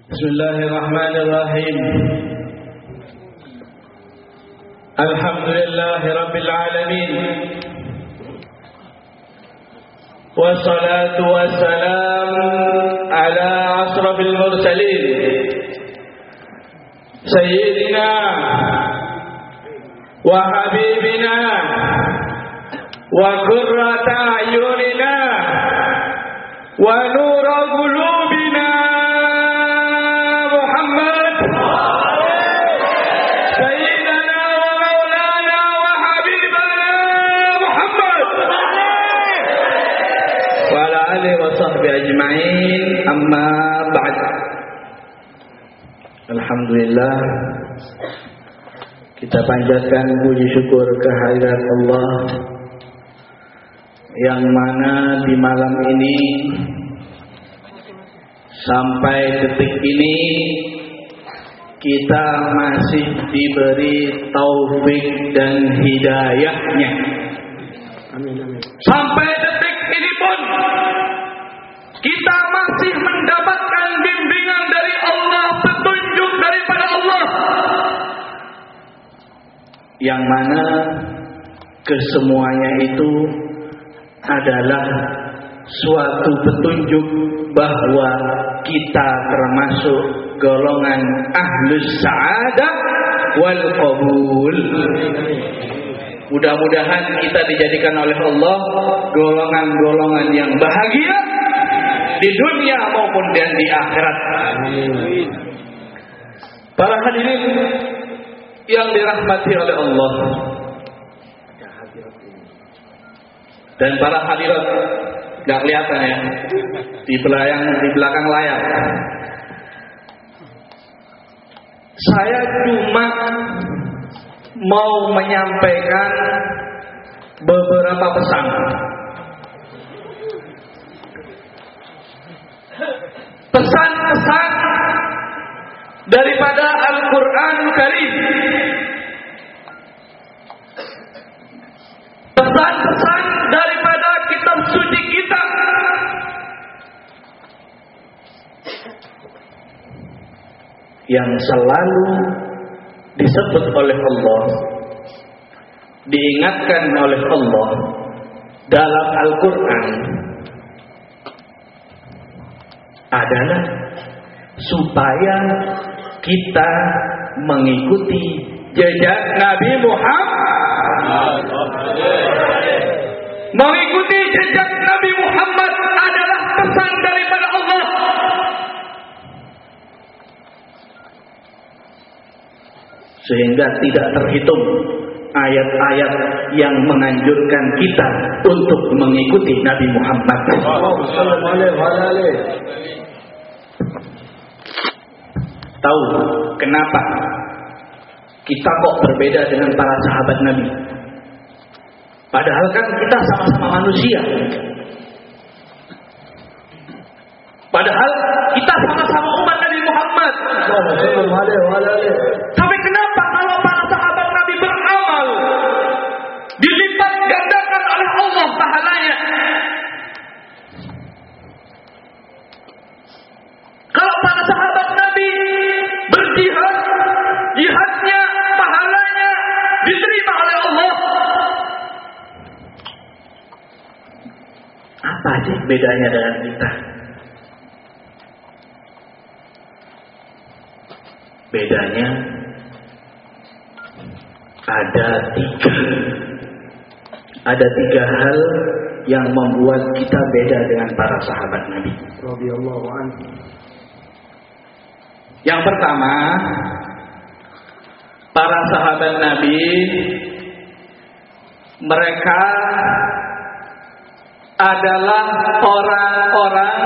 Bismillahirrahmanirrahim. Alhamdulillahi rabbil alamin. Wassalatu wassalam ala asrafil mursalin Sayyidina wa habibina wa qurrata a'yunina wa nura qulubina Muhammad Sayyidina wa maulana wa habibana Muhammad wa ala alihi wa sahbihi ajma'in, amma ba'd. Alhamdulillah, kita panjatkan puji syukur kehadirat Allah yang mana di malam ini sampai detik ini kita masih diberi taufik dan hidayahnya. Amin, amin. Sampai detik ini pun kita masih mendapatkan bimbingan dari Allah, petunjuk daripada Allah, yang mana kesemuanya itu adalah suatu petunjuk bahwa kita termasuk golongan ahlus sa'adah wal qabul. Mudah-mudahan kita dijadikan oleh Allah golongan-golongan yang bahagia di dunia maupun dan di akhirat. Para hadirin yang dirahmati oleh Allah dan para hadirat, gak kelihatan ya di belakang layar. Saya cuma mau menyampaikan beberapa pesan. Pesan-pesan daripada Al-Quranul Karim. Pesan-pesan daripada kitab suci kita. Yang selalu disebut oleh Allah, diingatkan oleh Allah dalam Al-Quran adalah supaya kita mengikuti jejak Nabi Muhammad. Mengikuti jejak Nabi Muhammad adalah pesan daripada Allah. Sehingga tidak terhitung ayat-ayat yang menganjurkan kita untuk mengikuti Nabi Muhammad. Tahu kenapa kita kok berbeda dengan para sahabat Nabi? Padahal kan kita sama-sama manusia. Padahal kita sama-sama umat Nabi Muhammad. Tapi kenapa kalau para sahabat Nabi beramal dilipat gandakan oleh Allah pahalanya? Kalau para sahabat Nabi berjihad, jihadnya, pahalanya diterima oleh Allah. Apa sih bedanya dengan kita? Bedanya ada tiga hal yang membuat kita beda dengan para sahabat Nabi radhiyallahu anhu. Yang pertama, para sahabat Nabi mereka adalah orang-orang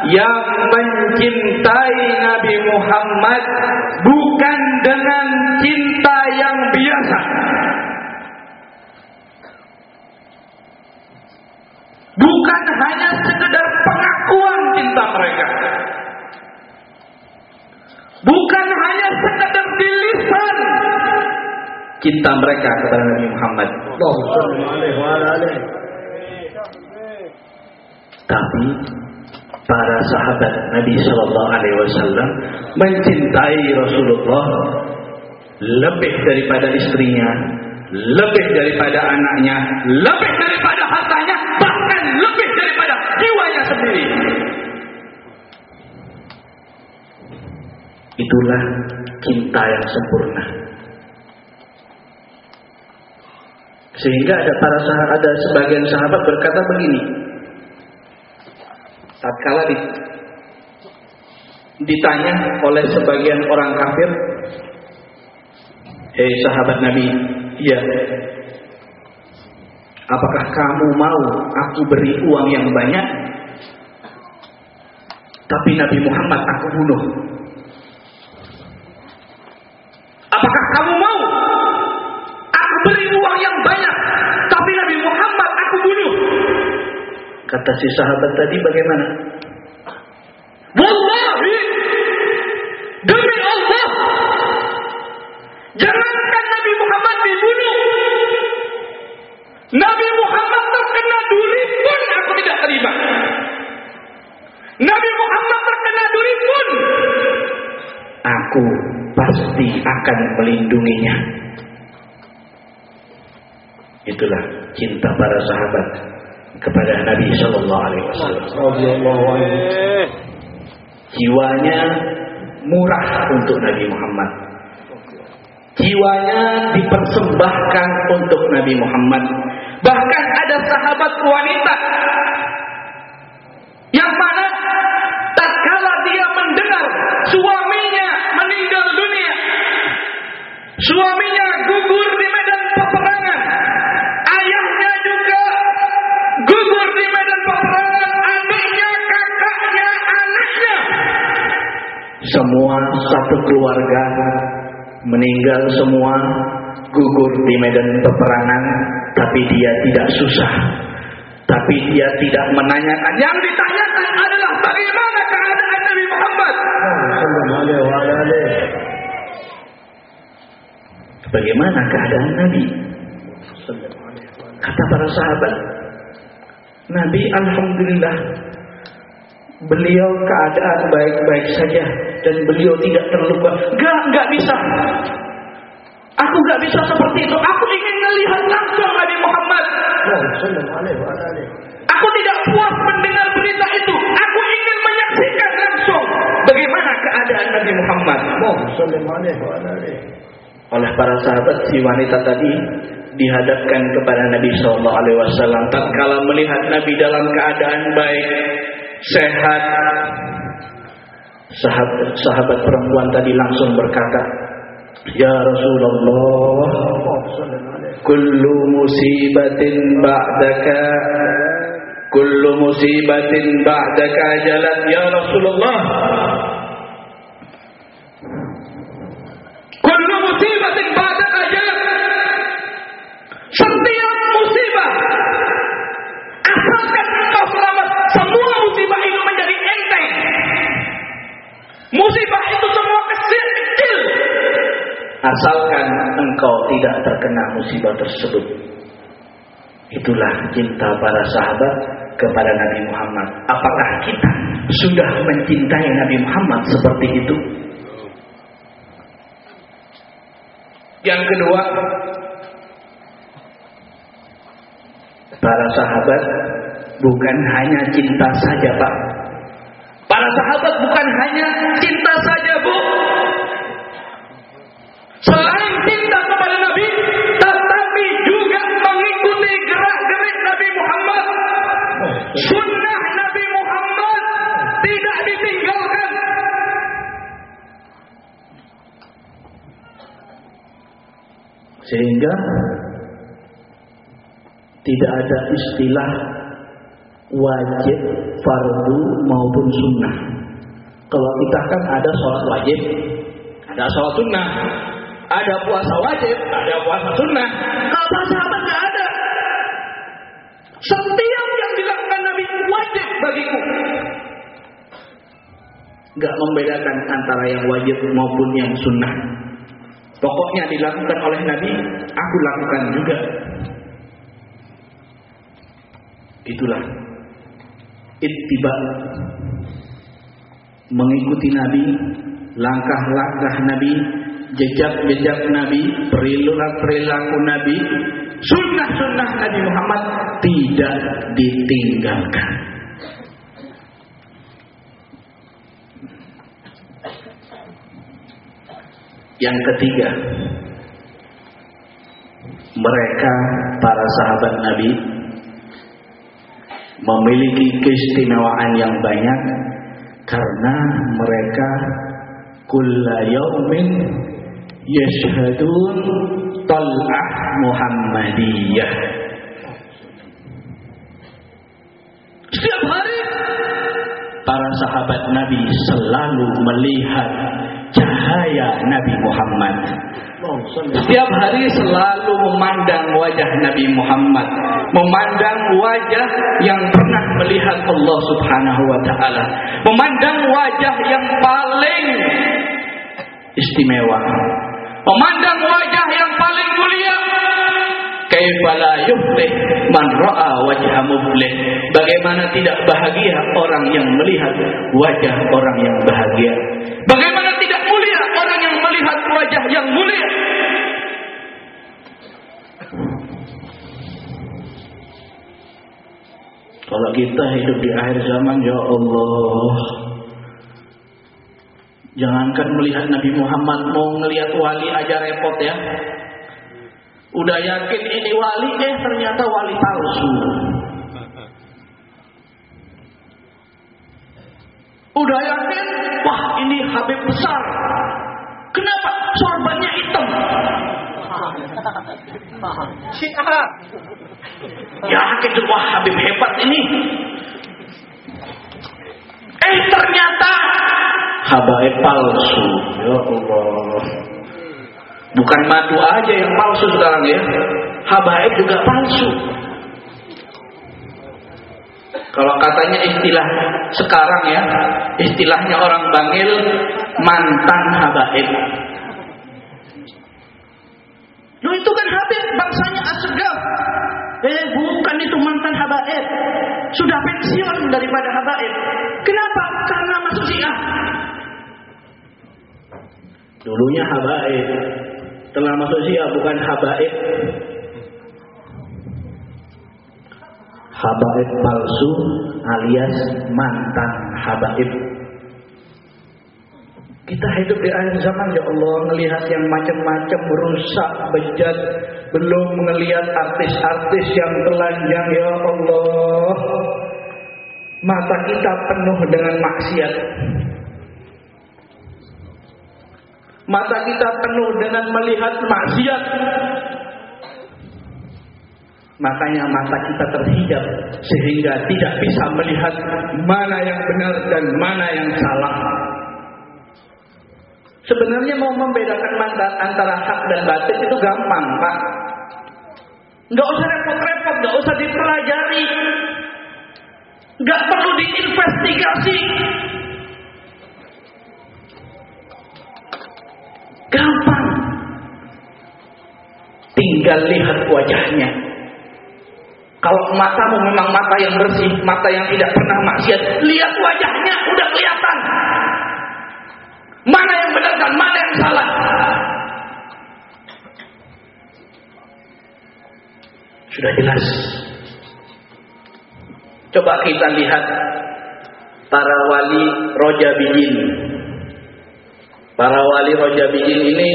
yang mencintai Nabi Muhammad bukan dengan cinta yang biasa. Bukan hanya sekedar pengakuan cinta mereka. Bukan hanya sekedar di lisan cinta mereka kepada Nabi Muhammad. Tapi para sahabat Nabi Sallallahu Alaihi Wasallam mencintai Rasulullah lebih daripada istrinya, lebih daripada anaknya, lebih daripada hartanya, bahkan lebih daripada jiwanya sendiri. Itulah cinta yang sempurna. Sehingga ada sebagian sahabat berkata begini, tatkala ditanya oleh sebagian orang kafir, "Hei sahabat Nabi, iya, apakah kamu mau aku beri uang yang banyak, tapi Nabi Muhammad aku bunuh? Apakah kamu mau aku beri uang yang banyak, tapi Nabi Muhammad aku bunuh?" Kata si sahabat tadi, bagaimana? Wallahi, demi Allah, jangankan Nabi Muhammad dibunuh, Nabi Muhammad terkena duri pun aku tidak terima. Nabi Muhammad terkena duri pun aku pasti akan melindunginya. Itulah cinta para sahabat kepada Nabi Sallallahu Alaihi Wasallam. Jiwanya murah untuk Nabi Muhammad. Jiwanya dipersembahkan untuk Nabi Muhammad. Bahkan ada sahabat wanita yang mana tatkala dia mendengar suaminya meninggal dunia, suaminya gugur di medan peperangan, ayahnya juga gugur di medan peperangan, adiknya, kakaknya, anaknya, semua satu keluarga meninggal semua, gugur di medan peperangan, tapi dia tidak susah, tapi dia tidak menanyakan. Yang ditanyakan adalah bagaimana keadaan Nabi Muhammad. Bagaimana keadaan Nabi? Kata para sahabat, Nabi alhamdulillah, beliau keadaan baik-baik saja dan beliau tidak terluka. Enggak bisa. Aku enggak bisa seperti itu. Aku ingin melihat langsung Nabi Muhammad. Aku tidak puas mendengar berita itu. Aku ingin menyaksikan langsung bagaimana keadaan Nabi Muhammad. Oleh para sahabat, si wanita tadi dihadapkan kepada Nabi Sallallahu Alaihi Wasallam. Tatkala melihat Nabi dalam keadaan baik, sehat, sahabat perempuan tadi langsung berkata, "Ya Rasulullah, kullu musibatin ba'daka jalat ya Rasulullah. Kullu musibatin ba'daka jalat." Setiap musibah, asalkan engkau selamat, semua musibah itu menjadi enteng. Musibah itu semua kecil, asalkan engkau tidak terkena musibah tersebut. Itulah cinta para sahabat kepada Nabi Muhammad. Apakah kita sudah mencintai Nabi Muhammad seperti itu? Yang kedua, para sahabat bukan hanya cinta saja, Pak. Para sahabat bukan hanya cinta saja, Bu. Selain cinta kepada Nabi, tetapi juga mengikuti gerak-gerik Nabi Muhammad. Sunnah Nabi Muhammad tidak ditinggalkan. Sehingga tidak ada istilah wajib, fardu maupun sunnah. Kalau kita kan ada sholat wajib, ada sholat sunnah, ada puasa wajib, ada puasa sunnah. Kalau para sahabat nggak ada. Setiap yang dilakukan Nabi wajib bagiku. Nggak membedakan antara yang wajib maupun yang sunnah. Pokoknya dilakukan oleh Nabi, aku lakukan juga. Itulah ittiba, mengikuti Nabi, langkah-langkah Nabi, jejak-jejak Nabi, perilaku Nabi, sunnah-sunnah Nabi Muhammad tidak ditinggalkan. Yang ketiga, mereka para sahabat Nabi memiliki keistimewaan yang banyak karena mereka kulla yaumin yashhadun tal'ah Muhammadiyah. Setiap hari para sahabat Nabi selalu melihat cahaya Nabi Muhammad. Setiap hari selalu memandang wajah Nabi Muhammad, memandang wajah yang pernah melihat Allah Subhanahu wa taala, memandang wajah yang paling istimewa, memandang wajah yang paling mulia. Kaifa la yuflih man ra'a wajha muflih. Bagaimana tidak bahagia orang yang melihat wajah orang yang bahagia? Bagaimana tidak mulia orang yang melihat wajah yang mulia? Kalau kita hidup di akhir zaman, ya Allah, jangankan melihat Nabi Muhammad, mau ngelihat wali aja repot ya. Udah yakin ini wali, ternyata wali palsu. Udah yakin, wah ini Habib besar. Kenapa? Sorbannya hitam. Yakin tuh, wah Habib hebat ini. Ternyata habaib palsu. Ya Allah. Bukan madu aja yang palsu sekarang ya, habaib juga palsu. Kalau katanya istilah sekarang ya, istilahnya orang Bangil, mantan habaib. Loh itu kan Habib, bangsanya Asegaf. Bukan itu mantan habaib. Sudah pensiun daripada habaib. Kenapa? Karena masuk Syiah. Dulunya habaib, setelah masuk Syiah bukan habaib. Habaib palsu alias mantan habaib. Kita hidup di akhir zaman, ya Allah, melihat yang macam-macam rusak, bejat, belum melihat artis-artis yang telanjang, ya Allah. Mata kita penuh dengan maksiat. Mata kita penuh dengan melihat maksiat. Makanya mata kita terhijab sehingga tidak bisa melihat mana yang benar dan mana yang salah. Sebenarnya mau membedakan antara hak dan batil itu gampang, Pak. Nggak usah repot-repot, nggak usah dipelajari, nggak perlu diinvestigasi. Gampang. Tinggal lihat wajahnya. Kalau matamu memang mata yang bersih, mata yang tidak pernah maksiat, lihat wajahnya, udah kelihatan mana yang benar dan mana yang salah. Sudah jelas. Coba kita lihat para wali rojabiyin. Para wali rojabiyin ini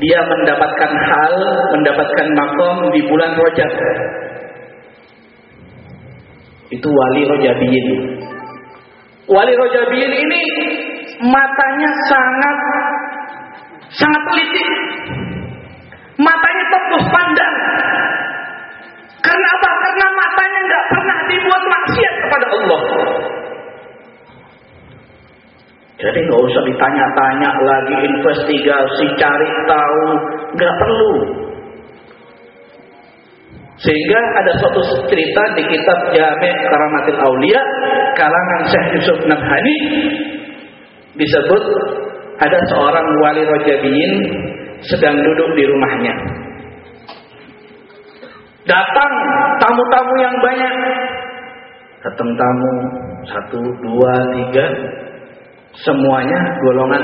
dia mendapatkan hal, mendapatkan makom di bulan Rajab. Itu wali rojabiyin. Wali rojabiyin ini matanya sangat teliti. Matanya tembus pandang. Karena apa? Karena matanya nggak pernah dibuat maksiat kepada Allah. Jadi nggak usah ditanya-tanya lagi, investigasi, cari tahu, nggak perlu. Sehingga ada suatu cerita di kitab Jami' Karamatil Aulia kalangan Syekh Yusuf Nabhani, disebut ada seorang wali rojabiyin sedang duduk di rumahnya. Datang tamu-tamu yang banyak. Datang tamu 1, 2, 3, semuanya golongan